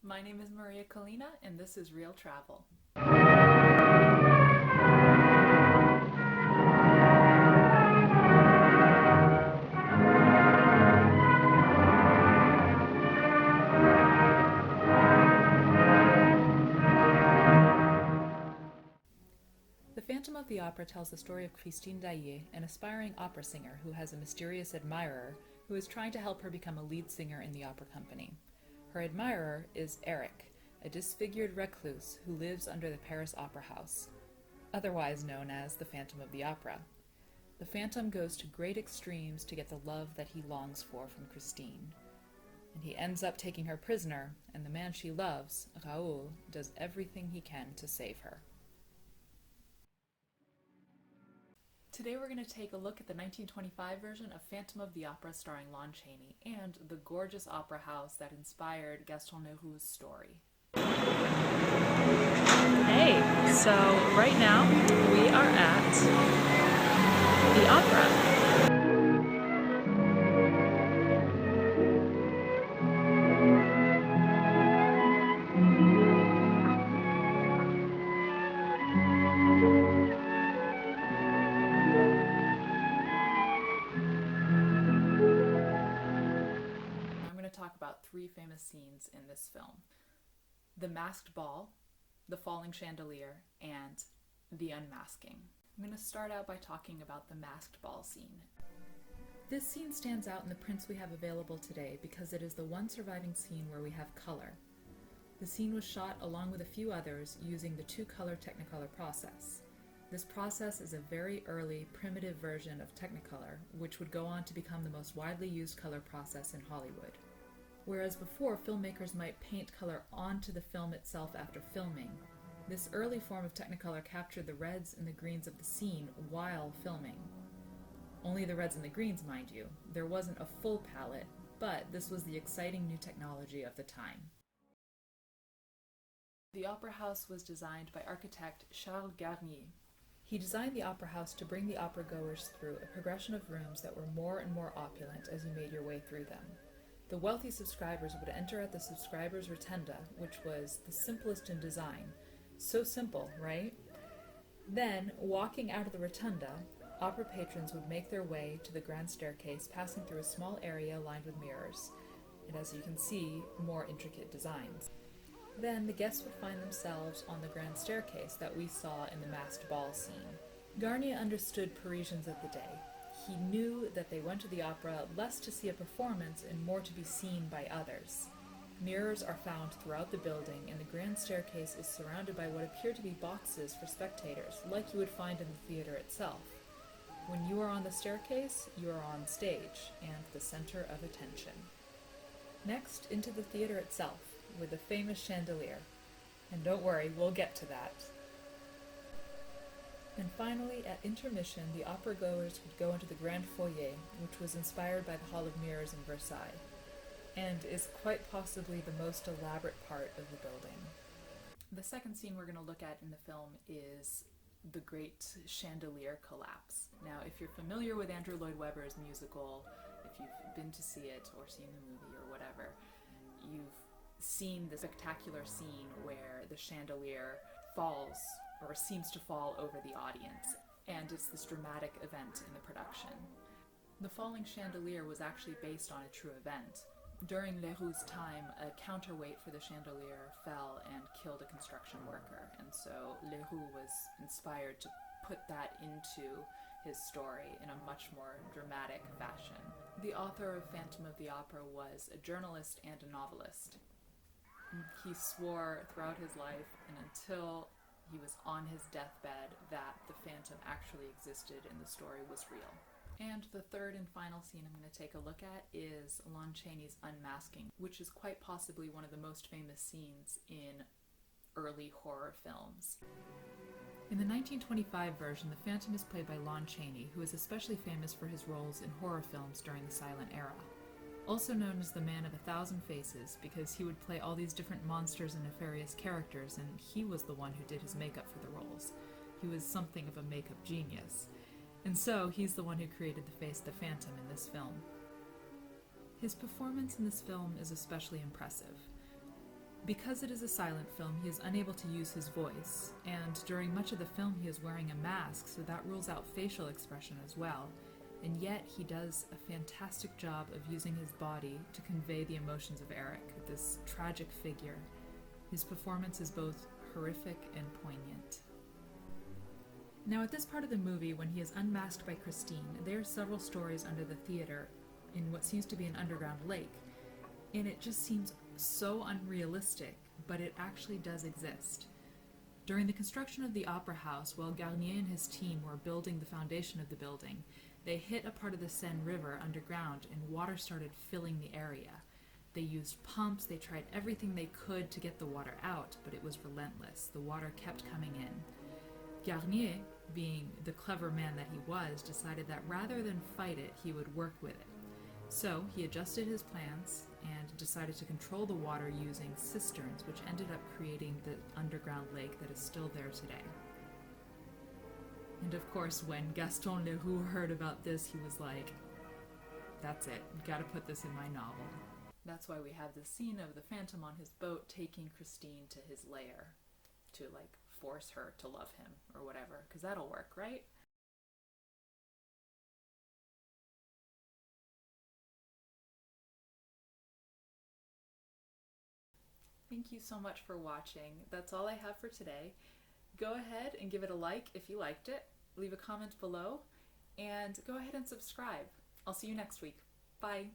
My name is Maria Colina, and this is Real Travel. The Phantom of the Opera tells the story of Christine Daae, an aspiring opera singer who has a mysterious admirer who is trying to help her become a lead singer in the opera company. Her admirer is Eric, a disfigured recluse who lives under the Paris Opera House, otherwise known as the Phantom of the Opera. The Phantom goes to great extremes to get the love that he longs for from Christine. And he ends up taking her prisoner, and the man she loves, Raoul, does everything he can to save her. Today we're going to take a look at the 1925 version of Phantom of the Opera starring Lon Chaney and the gorgeous opera house that inspired Gaston Leroux's story. Hey, so right now we are at the opera. I'm going to talk about three famous scenes in this film: the masked ball, the falling chandelier, and the unmasking. I'm going to start out by talking about the masked ball scene. This scene stands out in the prints we have available today because it is the one surviving scene where we have color. The scene was shot along with a few others using the two-color Technicolor process. This process is a very early, primitive version of Technicolor, which would go on to become the most widely used color process in Hollywood. Whereas before, filmmakers might paint color onto the film itself after filming, this early form of Technicolor captured the reds and the greens of the scene while filming. Only the reds and the greens, mind you. There wasn't a full palette, but this was the exciting new technology of the time. The opera house was designed by architect Charles Garnier. He designed the opera house to bring the opera goers through a progression of rooms that were more and more opulent as you made your way through them. The wealthy subscribers would enter at the subscribers' rotunda, which was the simplest in design. So simple, right? Then, walking out of the rotunda, opera patrons would make their way to the grand staircase, passing through a small area lined with mirrors, and as you can see, more intricate designs. Then the guests would find themselves on the grand staircase that we saw in the masked ball scene. Garnier understood Parisians of the day. He knew that they went to the opera less to see a performance and more to be seen by others. Mirrors are found throughout the building, and the grand staircase is surrounded by what appear to be boxes for spectators, like you would find in the theater itself. When you are on the staircase, you are on stage and the center of attention. Next, into the theater itself, with the famous chandelier. And don't worry, we'll get to that. And finally, at intermission, the opera goers would go into the grand foyer, which was inspired by the Hall of Mirrors in Versailles, and is quite possibly the most elaborate part of the building. The second scene we're going to look at in the film is the great chandelier collapse. Now, if you're familiar with Andrew Lloyd Webber's musical, if you've been to see it or seen the movie or whatever, you've seen the spectacular scene where the chandelier falls or seems to fall over the audience, and it's this dramatic event in the production. The falling chandelier was actually based on a true event. During Leroux's time, a counterweight for the chandelier fell and killed a construction worker, and so Leroux was inspired to put that into his story in a much more dramatic fashion. The author of Phantom of the Opera was a journalist and a novelist. He swore throughout his life and until he was on his deathbed that the Phantom actually existed and the story was real. And the third and final scene I'm going to take a look at is Lon Chaney's Unmasking, which is quite possibly one of the most famous scenes in early horror films. In the 1925 version, the Phantom is played by Lon Chaney, who is especially famous for his roles in horror films during the silent era. Also known as the Man of 1,000 Faces, because he would play all these different monsters and nefarious characters, and he was the one who did his makeup for the roles. He was something of a makeup genius. And so, he's the one who created the face of the Phantom in this film. His performance in this film is especially impressive. Because it is a silent film, he is unable to use his voice, and during much of the film he is wearing a mask, so that rules out facial expression as well. And yet he does a fantastic job of using his body to convey the emotions of Eric, this tragic figure. His performance is both horrific and poignant. Now, at this part of the movie, when he is unmasked by Christine, there are several stories under the theater in what seems to be an underground lake, and it just seems so unrealistic, but it actually does exist. During the construction of the Opera House, while Garnier and his team were building the foundation of the building, they hit a part of the Seine River underground and water started filling the area. They used pumps, they tried everything they could to get the water out, but it was relentless. The water kept coming in. Garnier, being the clever man that he was, decided that rather than fight it, he would work with it. So he adjusted his plans and decided to control the water using cisterns, which ended up creating the underground lake that is still there today. And of course, when Gaston Leroux heard about this, he was like, that's it, gotta put this in my novel. That's why we have the scene of the Phantom on his boat taking Christine to his lair to, like, force her to love him or whatever, because that'll work, right? Thank you so much for watching. That's all I have for today. Go ahead and give it a like if you liked it. Leave a comment below and go ahead and subscribe. I'll see you next week. Bye.